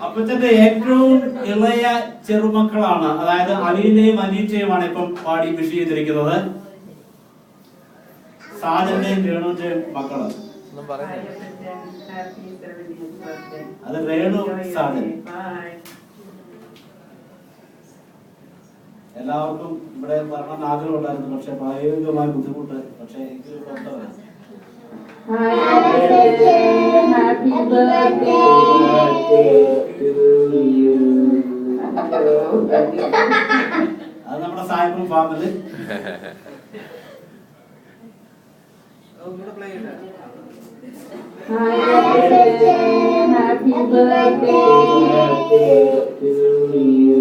അപ്പച്ചന്റെ ഏറ്റവും ഇളയ ചെറുമക്കളാണ്, അതായത് അലീനയും അനീറ്റയുമാണ് ഇപ്പം പാടി വിഷ് ചെയ്തിരിക്കുന്നത്. സാജന്റെയും രേണുവിന്റെയും മക്കള്. അത് രേണു സാജൻ. എല്ലാവർക്കും ഇവിടെ വരണം ആഗ്രഹം ഉണ്ടായിരുന്നു, പക്ഷെ പ്രായോഗികമായ ബുദ്ധിമുട്ട്. പക്ഷെ എങ്കിലും അത് നമ്മുടെ സായിപ്പും family. Happy birthday to you.